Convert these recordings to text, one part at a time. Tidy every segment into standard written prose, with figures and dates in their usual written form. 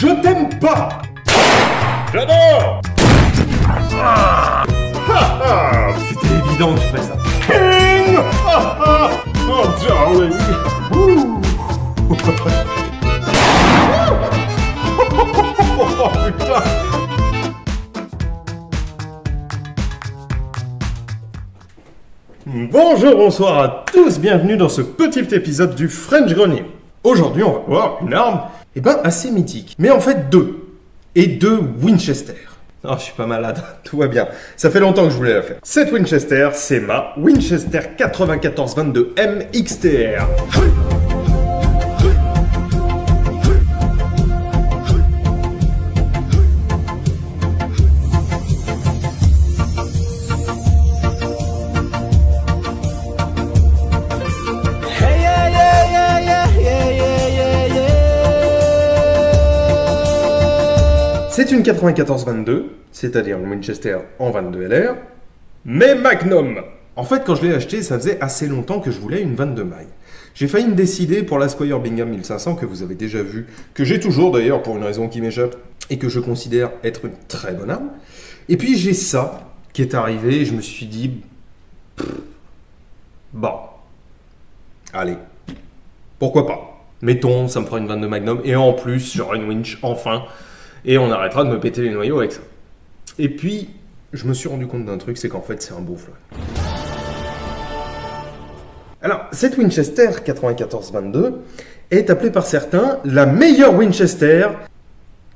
Je t'aime pas. J'adore. C'était évident que je ferais ça. King. Oh, darling. Ouh. Oh, putain. Bonjour, bonsoir à tous, bienvenue dans ce petit épisode du French Grenier. Aujourd'hui, on va voir une arme, assez mythique. Mais en fait, deux. Et deux Winchester. Oh, je suis pas malade, tout va bien. Ça fait longtemps que je voulais la faire. Cette Winchester, c'est ma Winchester 94-22M XTR. C'est une 94-22, c'est-à-dire une Winchester en 22 LR, mais Magnum. En fait, quand je l'ai acheté, ça faisait assez longtemps que je voulais une 22 mailles. J'ai failli me décider pour la Squire Bingham 1500, que vous avez déjà vu, que j'ai toujours d'ailleurs pour une raison qui m'échappe, et que je considère être une très bonne arme. Et puis j'ai ça qui est arrivé, et je me suis dit, bon, allez, pourquoi pas. Mettons, ça me fera une 22 Magnum, et en plus, j'aurai une winch, enfin. Et on arrêtera de me péter les noyaux avec ça. Et puis, je me suis rendu compte d'un truc, c'est qu'en fait, c'est un beau flingue. Alors, cette Winchester 94-22 est appelée par certains la meilleure Winchester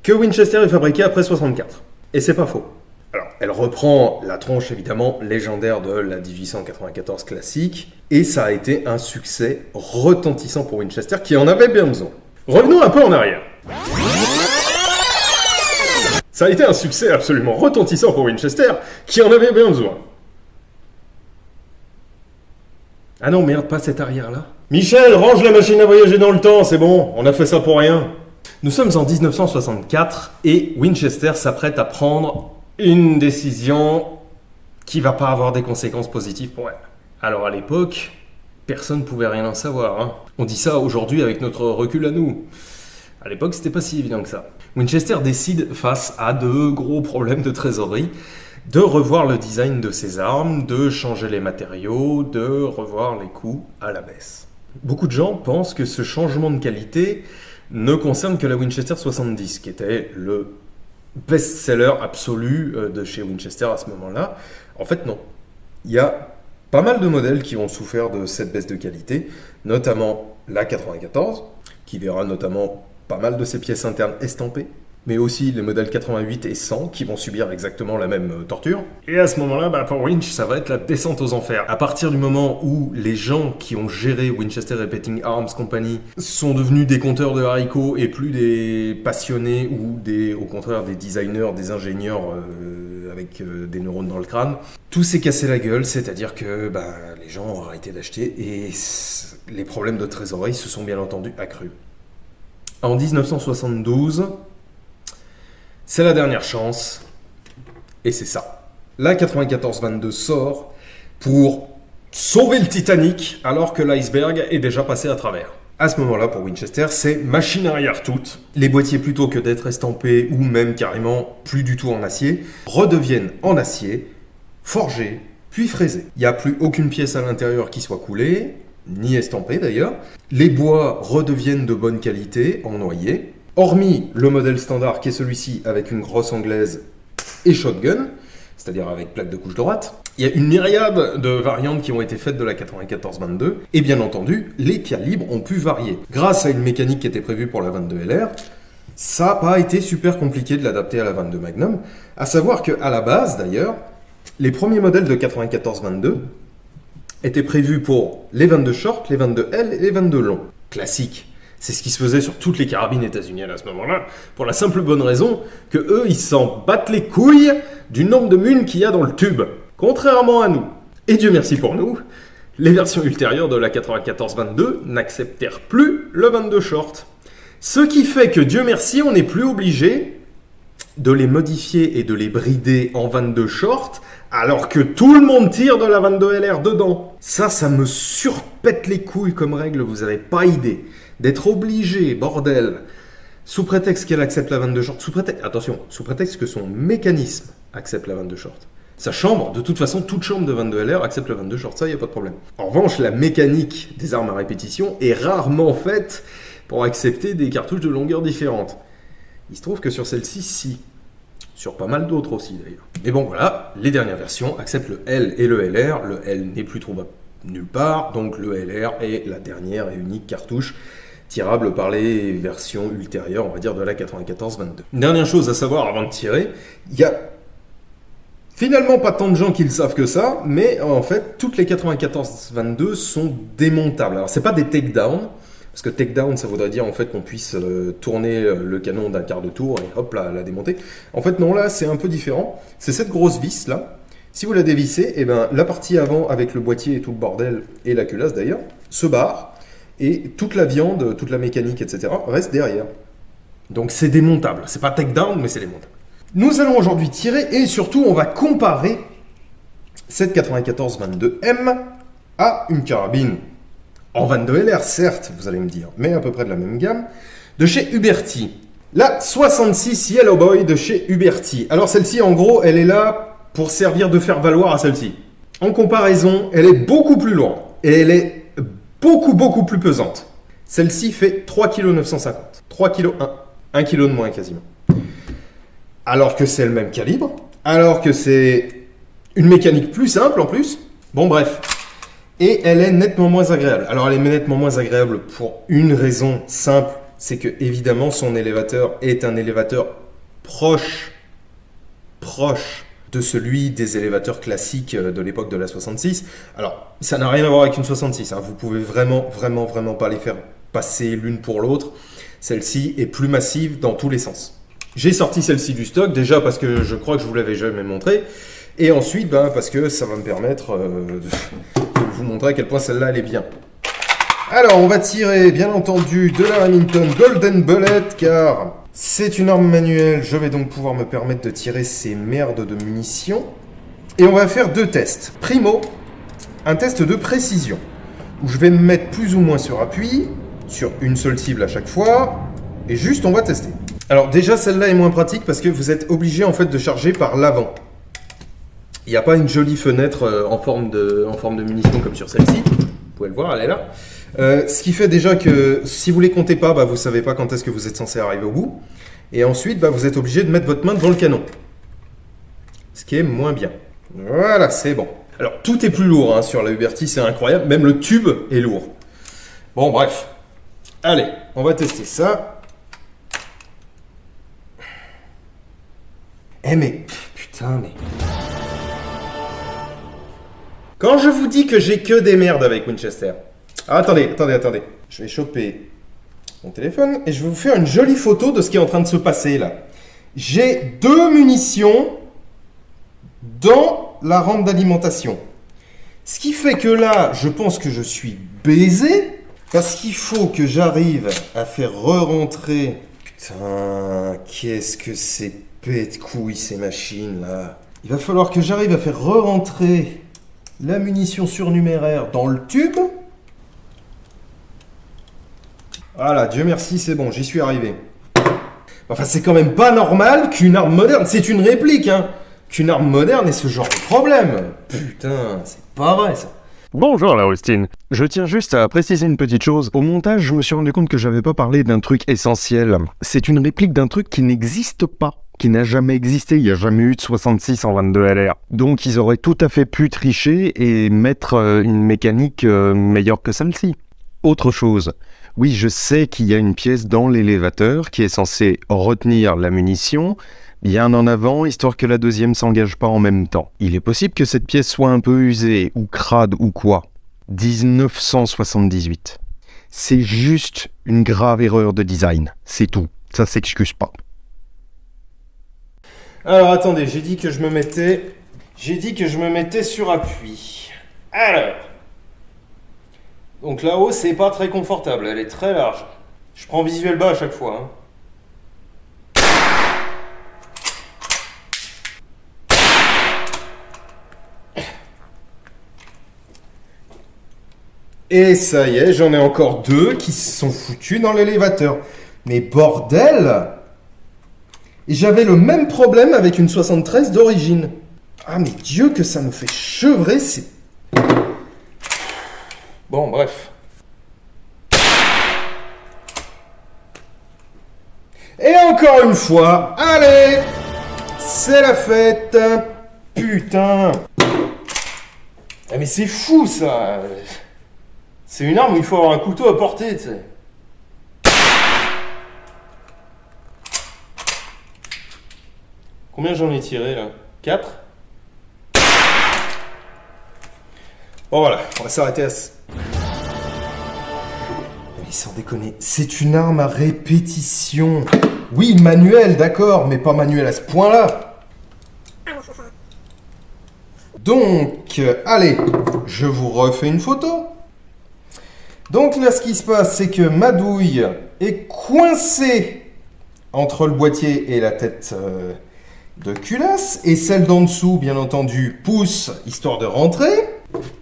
que Winchester ait fabriquée après 64. Et c'est pas faux. Alors, elle reprend la tronche, évidemment, légendaire de la 1894 classique, et ça a été un succès retentissant pour Winchester, qui en avait bien besoin. Revenons un peu en arrière. Ça a été un succès absolument retentissant pour Winchester, qui en avait bien besoin. Ah non, merde, pas cette arrière-là. Michel, range la machine à voyager dans le temps, c'est bon, on a fait ça pour rien. Nous sommes en 1964, et Winchester s'apprête à prendre une décision qui va pas avoir des conséquences positives pour elle. Alors à l'époque, personne ne pouvait rien en savoir. Hein. On dit ça aujourd'hui avec notre recul à nous. À l'époque, c'était pas si évident que ça. Winchester décide, face à de gros problèmes de trésorerie, de revoir le design de ses armes, de changer les matériaux, de revoir les coûts à la baisse. Beaucoup de gens pensent que ce changement de qualité ne concerne que la Winchester 70, qui était le best-seller absolu de chez Winchester à ce moment-là. En fait, non. Il y a pas mal de modèles qui ont souffert de cette baisse de qualité, notamment la 94, qui verra notamment pas mal de ces pièces internes estampées, mais aussi les modèles 88 et 100 qui vont subir exactement la même torture. Et à ce moment-là, pour Winch, ça va être la descente aux enfers. À partir du moment où les gens qui ont géré Winchester Repeating Arms Company sont devenus des compteurs de haricots et plus des passionnés ou au contraire des designers, des ingénieurs avec des neurones dans le crâne, tout s'est cassé la gueule, c'est-à-dire que les gens ont arrêté d'acheter et les problèmes de trésorerie se sont bien entendu accrus. En 1972, c'est la dernière chance, et c'est ça. La 94-22 sort pour sauver le Titanic alors que l'iceberg est déjà passé à travers. À ce moment-là, pour Winchester, c'est machine arrière toute. Les boîtiers, plutôt que d'être estampés ou même carrément plus du tout en acier, redeviennent en acier, forgés, puis fraisés. Il n'y a plus aucune pièce à l'intérieur qui soit coulée, ni estampé d'ailleurs. Les bois redeviennent de bonne qualité, en noyer. Hormis le modèle standard qui est celui-ci avec une grosse anglaise et shotgun, c'est-à-dire avec plaque de couche droite. Il y a une myriade de variantes qui ont été faites de la 94-22. Et bien entendu, les calibres ont pu varier. Grâce à une mécanique qui était prévue pour la 22 LR, ça n'a pas été super compliqué de l'adapter à la 22 Magnum. À savoir qu'à la base d'ailleurs, les premiers modèles de 94-22 étaient prévus pour les 22 short, les 22 L et les 22 longs. Classique. C'est ce qui se faisait sur toutes les carabines états-uniennes à ce moment-là, pour la simple bonne raison que eux, ils s'en battent les couilles du nombre de munes qu'il y a dans le tube. Contrairement à nous. Et Dieu merci pour nous, les versions ultérieures de la 94-22 n'acceptèrent plus le 22 short. Ce qui fait que Dieu merci, on n'est plus obligé de les modifier et de les brider en 22 short, alors que tout le monde tire de la 22 LR dedans. Ça me surpète les couilles comme règle, vous n'avez pas idée. D'être obligé, bordel, Sous prétexte qu'elle accepte la 22 short, sous prétexte que son mécanisme accepte la 22 short. Sa chambre, de toute façon, toute chambre de 22 LR accepte la 22 short, ça, il n'y a pas de problème. En revanche, la mécanique des armes à répétition est rarement faite pour accepter des cartouches de longueur différentes. Il se trouve que sur celle-ci, si. Sur pas mal d'autres aussi, d'ailleurs. Mais bon, voilà, les dernières versions acceptent le L et le LR. Le L n'est plus trouvable nulle part, donc le LR est la dernière et unique cartouche tirable par les versions ultérieures, on va dire, de la 94-22. Une dernière chose à savoir avant de tirer, il y a finalement pas tant de gens qui le savent que ça, mais en fait, toutes les 94-22 sont démontables. Alors, c'est pas des takedowns, parce que takedown, ça voudrait dire en fait qu'on puisse tourner le canon d'un quart de tour et hop, là, la démonter. En fait, non, là, c'est un peu différent. C'est cette grosse vis, là. Si vous la dévissez, eh ben, la partie avant, avec le boîtier et tout le bordel, et la culasse d'ailleurs, se barre, et toute la viande, toute la mécanique, etc., reste derrière. Donc, c'est démontable. C'est pas takedown, mais c'est démontable. Nous allons aujourd'hui tirer, et surtout, on va comparer cette 94-22M à une carabine en 22 LR, certes, vous allez me dire, mais à peu près de la même gamme, de chez Uberti. La 66 Yellow Boy de chez Uberti. Alors celle-ci, en gros, elle est là pour servir de faire valoir à celle-ci. En comparaison, elle est beaucoup plus lourde et elle est beaucoup plus pesante. Celle-ci fait 3,950 kg. 3 kg 1 kg de moins quasiment. Alors que c'est le même calibre, alors que c'est une mécanique plus simple en plus. Bon bref. Et elle est nettement moins agréable. Alors elle est nettement moins agréable pour une raison simple, c'est que évidemment son élévateur est un élévateur proche de celui des élévateurs classiques de l'époque de la 66. Alors ça n'a rien à voir avec une 66, hein. Vous pouvez vraiment pas les faire passer l'une pour l'autre. Celle-ci est plus massive dans tous les sens. J'ai sorti celle-ci du stock, déjà parce que je crois que je vous l'avais jamais montré, et ensuite parce que ça va me permettre de vous montrer à quel point celle-là elle est bien. Alors on va tirer bien entendu de la Remington Golden Bullet car c'est une arme manuelle, je vais donc pouvoir me permettre de tirer ces merdes de munitions. Et on va faire deux tests. Primo, un test de précision où je vais me mettre plus ou moins sur appui, sur une seule cible à chaque fois, et juste on va tester. Alors déjà celle-là est moins pratique parce que vous êtes obligé en fait de charger par l'avant. Il n'y a pas une jolie fenêtre en forme de munition comme sur celle-ci. Vous pouvez le voir, elle est là. Ce qui fait déjà que si vous ne les comptez pas, vous ne savez pas quand est-ce que vous êtes censé arriver au bout. Et ensuite, vous êtes obligé de mettre votre main devant le canon. Ce qui est moins bien. Voilà, c'est bon. Alors, tout est plus lourd hein, sur la Uberti, c'est incroyable. Même le tube est lourd. Bon, bref. Allez, on va tester ça. Eh mais, putain, mais... Quand je vous dis que j'ai que des merdes avec Winchester... Ah, attendez. Je vais choper mon téléphone et je vais vous faire une jolie photo de ce qui est en train de se passer là. J'ai 2 munitions dans la rampe d'alimentation. Ce qui fait que là, je pense que je suis baisé parce qu'il faut que j'arrive à faire re-rentrer... Putain, qu'est-ce que c'est pète-couilles ces machines là. Il va falloir que j'arrive à faire re-rentrer la munition surnuméraire dans le tube. Voilà, Dieu merci, c'est bon, j'y suis arrivé. Enfin, c'est quand même pas normal qu'une arme moderne, c'est une réplique, hein, qu'une arme moderne ait ce genre de problème. Putain, c'est pas vrai ça. Bonjour la Austin. Je tiens juste à préciser une petite chose. Au montage, je me suis rendu compte que j'avais pas parlé d'un truc essentiel. C'est une réplique d'un truc qui n'existe pas, qui n'a jamais existé. Il n'y a jamais eu de 66 en 22 LR. Donc ils auraient tout à fait pu tricher et mettre une mécanique meilleure que celle-ci. Autre chose. Oui, je sais qu'il y a une pièce dans l'élévateur qui est censée retenir la munition bien en avant, histoire que la deuxième s'engage pas en même temps. Il est possible que cette pièce soit un peu usée, ou crade, ou quoi. 1978. C'est juste une grave erreur de design. C'est tout. Ça s'excuse pas. Alors attendez, j'ai dit que je me mettais sur appui. Alors. Donc là-haut, c'est pas très confortable, elle est très large. Je prends visuel bas à chaque fois. Hein. Et ça y est, j'en ai encore 2 qui se sont foutus dans l'élévateur. Mais bordel! Et j'avais le même problème avec une 73 d'origine. Ah mais Dieu que ça me fait chevrer, c'est... Bon, bref. Et encore une fois, allez! C'est la fête! Putain! Ah mais c'est fou ça! C'est une arme où il faut avoir un couteau à portée, tu sais. Combien j'en ai tiré là? 4? Bon voilà, on va s'arrêter à... Mais sans déconner, c'est une arme à répétition. Oui, manuel, d'accord, mais pas manuel à ce point-là. Donc, allez, je vous refais une photo. Donc là, ce qui se passe, c'est que ma douille est coincée entre le boîtier et la tête de culasse, et celle d'en dessous, bien entendu, pousse, histoire de rentrer.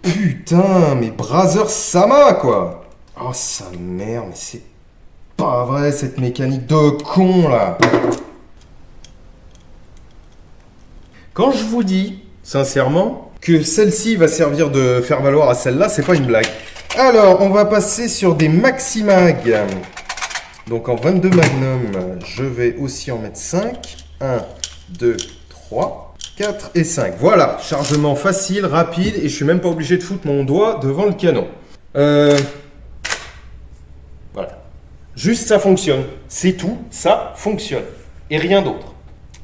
Putain, mais Brother Sama, quoi. Oh, sa mère, mais c'est pas vrai, cette mécanique de con, là. Quand je vous dis, sincèrement, que celle-ci va servir de faire valoir à celle-là, c'est pas une blague. Alors, on va passer sur des Maximag. Donc en 22 Magnum, je vais aussi en mettre 5. 1, 2, 3, 4 et 5. Voilà, chargement facile, rapide, et je suis même pas obligé de foutre mon doigt devant le canon. Voilà. Juste ça fonctionne. C'est tout, ça fonctionne. Et rien d'autre.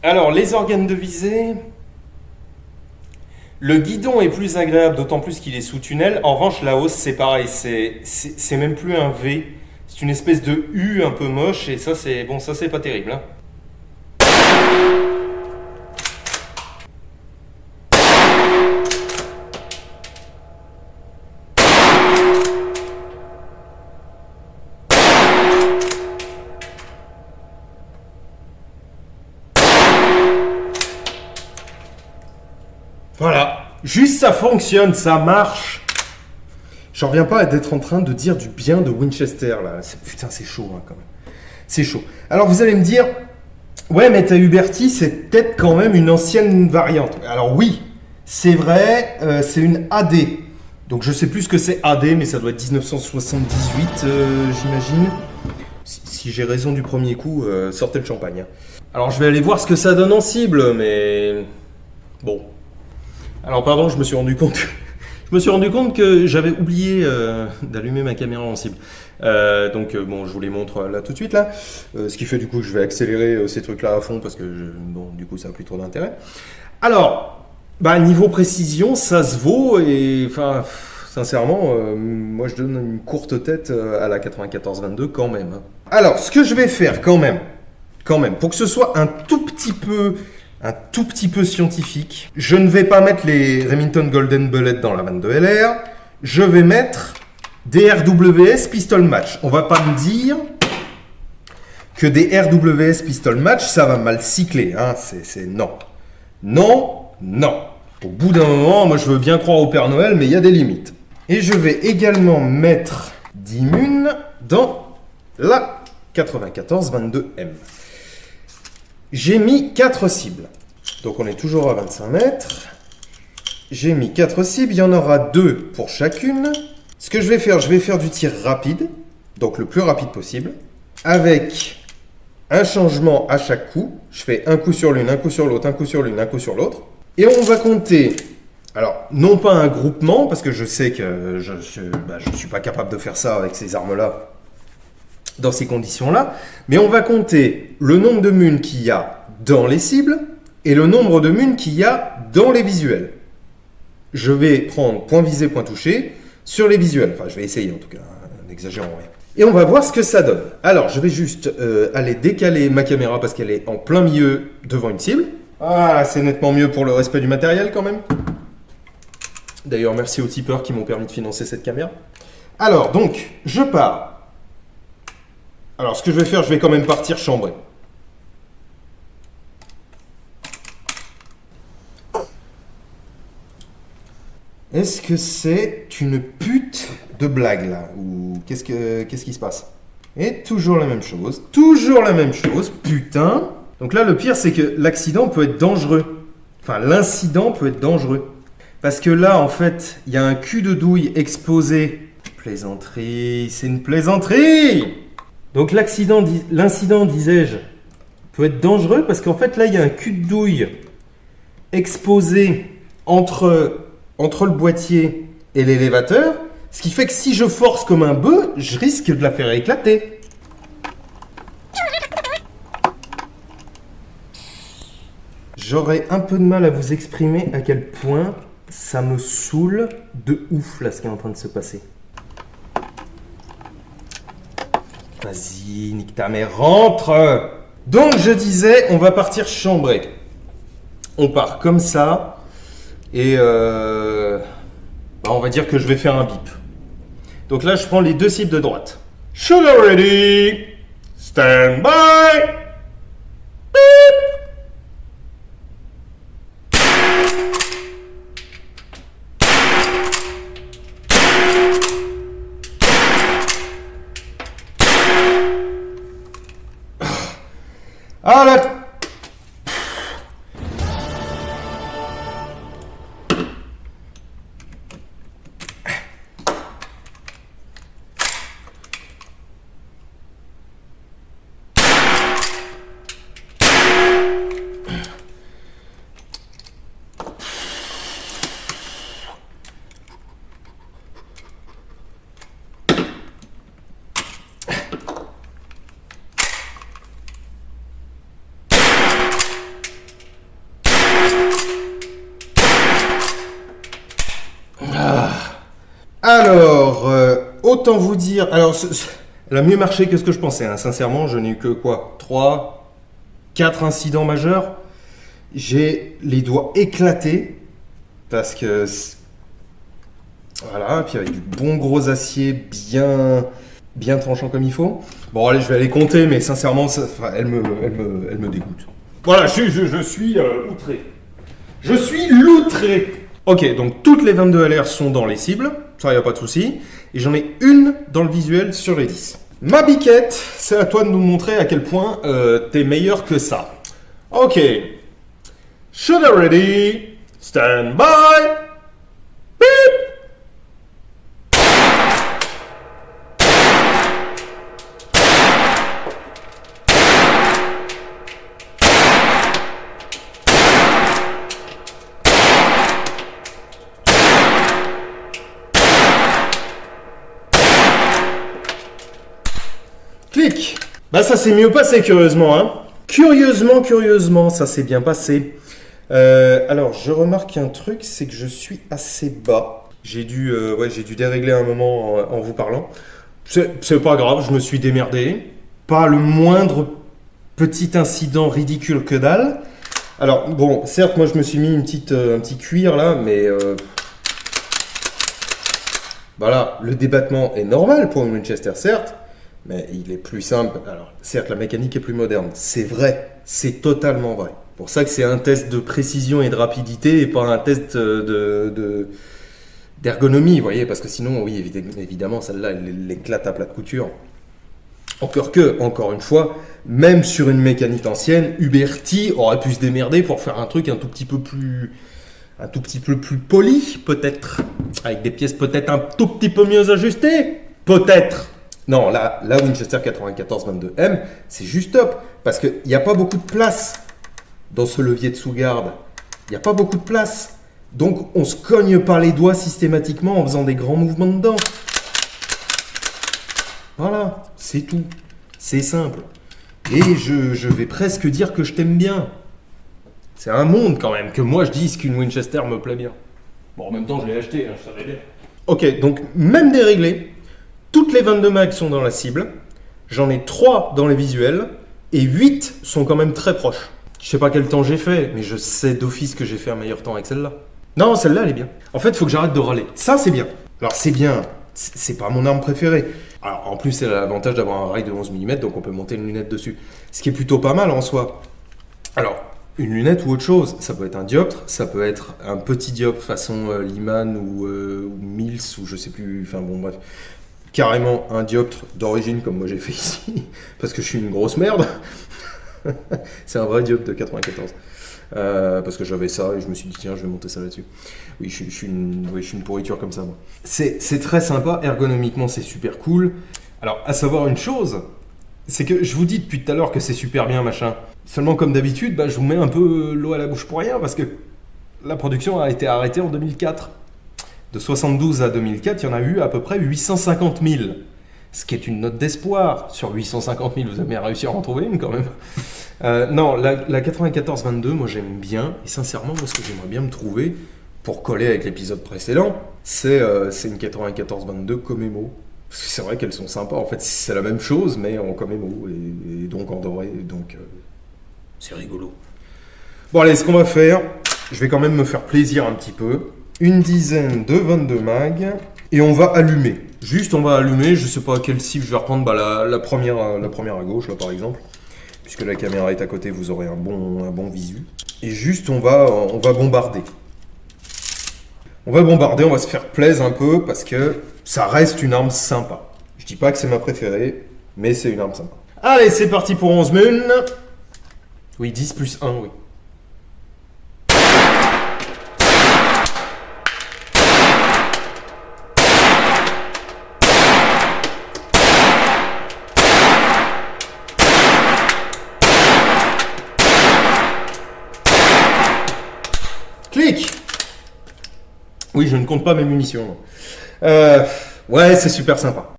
Alors, les organes de visée... Le guidon est plus agréable, d'autant plus qu'il est sous tunnel. En revanche, la hausse, c'est pareil. C'est même plus un V. C'est une espèce de U un peu moche. Et ça, c'est bon, ça, c'est pas terrible. Hein. Voilà, juste ça fonctionne, ça marche. J'en reviens pas d'être en train de dire du bien de Winchester là. Putain, c'est chaud hein, quand même. C'est chaud. Alors vous allez me dire, ouais, mais ta Huberty, c'est peut-être quand même une ancienne variante. Alors oui, c'est vrai, c'est une AD. Donc je sais plus ce que c'est AD, mais ça doit être 1978, j'imagine. Si j'ai raison du premier coup, sortez le champagne. Hein. Alors je vais aller voir ce que ça donne en cible, mais bon. Alors pardon, je me suis rendu compte que j'avais oublié d'allumer ma caméra en cible. Donc bon, je vous les montre là tout de suite là. Ce qui fait du coup que je vais accélérer ces trucs là à fond parce que bon, du coup ça n'a plus trop d'intérêt. Alors, bah niveau précision, ça se vaut et enfin sincèrement, moi je donne une courte tête à la 94-22 quand même. Hein. Alors, ce que je vais faire quand même, pour que ce soit un tout petit peu scientifique. Je ne vais pas mettre les Remington Golden Bullet dans la 22 LR. Je vais mettre des RWS Pistol Match. On va pas me dire que des RWS Pistol Match, ça va mal cycler. Hein. C'est non. Non, non. Au bout d'un moment, moi je veux bien croire au Père Noël, mais il y a des limites. Et je vais également mettre d'Immune dans la 94-22M. J'ai mis 4 cibles. Donc on est toujours à 25 mètres. J'ai mis 4 cibles. Il y en aura 2 pour chacune. Ce que je vais faire du tir rapide. Donc le plus rapide possible. Avec un changement à chaque coup. Je fais un coup sur l'une, un coup sur l'autre, un coup sur l'une, un coup sur l'autre. Et on va compter... Alors, non pas un groupement, parce que je sais que je ne suis pas capable de faire ça avec ces armes-là. Dans ces conditions-là, mais on va compter le nombre de munes qu'il y a dans les cibles et le nombre de munes qu'il y a dans les visuels. Je vais prendre point visé, point touché sur les visuels. Enfin, je vais essayer en tout cas, n'exagérons rien. Et on va voir ce que ça donne. Alors, je vais juste aller décaler ma caméra parce qu'elle est en plein milieu devant une cible. Ah, c'est nettement mieux pour le respect du matériel quand même. D'ailleurs, merci aux tipeurs qui m'ont permis de financer cette caméra. Alors, donc, je pars. Alors, ce que je vais faire, je vais quand même partir chambrer. Est-ce que c'est une pute de blague, là? Ou qu'est-ce qui se passe? Et toujours la même chose. Toujours la même chose. Putain. Donc là, le pire, c'est que l'accident peut être dangereux. Enfin, l'incident peut être dangereux. Parce que là, en fait, il y a un cul de douille exposé. Plaisanterie, c'est une plaisanterie. Donc l'incident, disais-je, peut être dangereux parce qu'en fait, là, il y a un cul de douille exposé entre le boîtier et l'élévateur. Ce qui fait que si je force comme un bœuf, je risque de la faire éclater. J'aurais un peu de mal à vous exprimer à quel point ça me saoule de ouf là ce qui est en train de se passer. Vas-y, nique ta mère, rentre! Donc je disais, on va partir chambrer. On part comme ça. Et on va dire que je vais faire un bip. Donc là, je prends les 2 cibles de droite. Sugar ready. Stand by. Ah là. Alors, autant vous dire... Alors, elle a mieux marché que ce que je pensais. Hein. Sincèrement, je n'ai eu que quoi 3, 4 incidents majeurs. J'ai les doigts éclatés. Parce que... Voilà, puis avec du bon gros acier bien tranchant comme il faut. Bon, allez, je vais aller compter, mais sincèrement, elle me dégoûte. Voilà, je suis outré. Je suis loutré. Ok, donc toutes les 22 LR sont dans les cibles, ça y a pas de souci. Et j'en ai une dans le visuel sur les 10. Ma biquette, c'est à toi de nous montrer à quel point t'es meilleur que ça. Ok. Sugar ready. Stand by. Beep. Clic. Bah ça s'est mieux passé curieusement, hein. Curieusement, ça s'est bien passé. Alors, je remarque un truc, c'est que je suis assez bas. J'ai dû dérégler un moment en vous parlant. C'est pas grave, je me suis démerdé. Pas le moindre petit incident ridicule que dalle. Alors, bon, certes, moi je me suis mis un petit cuir là, mais... Voilà, le débattement est normal pour une Winchester, certes. Mais il est plus simple. Alors, certes, la mécanique est plus moderne. C'est vrai. C'est totalement vrai. Pour ça que c'est un test de précision et de rapidité et pas un test d'ergonomie, vous voyez. Parce que sinon, oui, évidemment, celle-là, elle éclate à plat de couture. Encore une fois, même sur une mécanique ancienne, Huberti aurait pu se démerder pour faire un truc un tout petit peu plus poli, peut-être. Avec des pièces peut-être un tout petit peu mieux ajustées. Peut-être. Non, la Winchester 94-22M, c'est juste top. Parce qu'il n'y a pas beaucoup de place dans ce levier de sous-garde. Il n'y a pas beaucoup de place. Donc, on ne se cogne pas les doigts systématiquement en faisant des grands mouvements dedans. Voilà, c'est tout. C'est simple. Et je vais presque dire que je t'aime bien. C'est un monde quand même que moi je dise qu'une Winchester me plaît bien. Bon, en même temps, je l'ai acheté, hein, je savais bien. Ok, donc même déréglé. Toutes les 22 mags sont dans la cible, j'en ai 3 dans les visuels, et 8 sont quand même très proches. Je sais pas quel temps j'ai fait, mais je sais d'office que j'ai fait un meilleur temps avec celle-là. Non, celle-là, elle est bien. En fait, il faut que j'arrête de râler. Ça, c'est bien. Alors, c'est bien, c'est pas mon arme préférée. Alors, en plus, elle a l'avantage d'avoir un rail de 11 mm, donc on peut monter une lunette dessus. Ce qui est plutôt pas mal en soi. Alors, une lunette ou autre chose, ça peut être un dioptre, ça peut être un petit dioptre façon Lyman ou Mills, ou je sais plus, enfin bon, bref. carrément un dioptre d'origine comme moi j'ai fait ici, parce que je suis une grosse merde. C'est un vrai dioptre de 94. Parce que j'avais ça et je me suis dit tiens je vais monter ça là-dessus. Oui je suis une pourriture comme ça moi. C'est très sympa, ergonomiquement c'est super cool. Alors à savoir une chose, c'est que je vous dis depuis tout à l'heure que c'est super bien machin. Seulement comme d'habitude, je vous mets un peu l'eau à la bouche pour rien parce que la production a été arrêtée en 2004. De 72 à 2004, il y en a eu à peu près 850 000. Ce qui est une note d'espoir. Sur 850 000, vous avez bien réussi à en trouver une quand même. Non, la 94-22, moi j'aime bien. Et sincèrement, moi ce que j'aimerais bien me trouver, pour coller avec l'épisode précédent, c'est une 94-22 Comemo. Parce que c'est vrai qu'elles sont sympas. En fait, c'est la même chose, mais en Comemo. Et donc en doré. Donc c'est rigolo. Bon allez, ce qu'on va faire, je vais quand même me faire plaisir un petit peu. Une dizaine de 22 mag. Et on va allumer. Juste, on va allumer. Je sais pas à quelle cible je vais reprendre. La première à gauche, là, par exemple. Puisque la caméra est à côté, vous aurez un bon visu. Et juste, on va bombarder. On va bombarder, on va se faire plaisir un peu, parce que ça reste une arme sympa. Je dis pas que c'est ma préférée, mais c'est une arme sympa. Allez, c'est parti pour 11 mun. Oui, 10 plus 1, oui. Clic. Oui, je ne compte pas mes munitions. Ouais, c'est super sympa.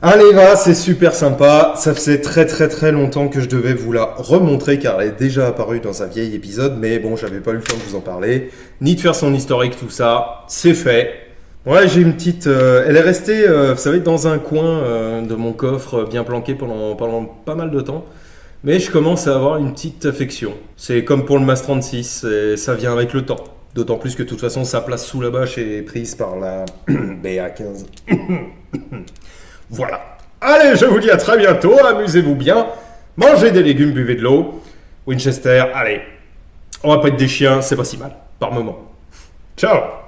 Allez va, c'est super sympa, ça faisait très longtemps que je devais vous la remontrer car elle est déjà apparue dans un vieil épisode, mais bon, j'avais pas eu le temps de vous en parler, ni de faire son historique, tout ça, c'est fait. Ouais, j'ai une petite... elle est restée, vous savez, dans un coin de mon coffre, bien planqué pendant pas mal de temps, mais je commence à avoir une petite affection. C'est comme pour le MAS 36, et ça vient avec le temps. D'autant plus que de toute façon, sa place sous la bâche est prise par la BA15. Voilà. Allez, je vous dis à très bientôt, amusez-vous bien, mangez des légumes, buvez de l'eau. Winchester, allez, on va pas être des chiens, c'est pas si mal, par moment. Ciao.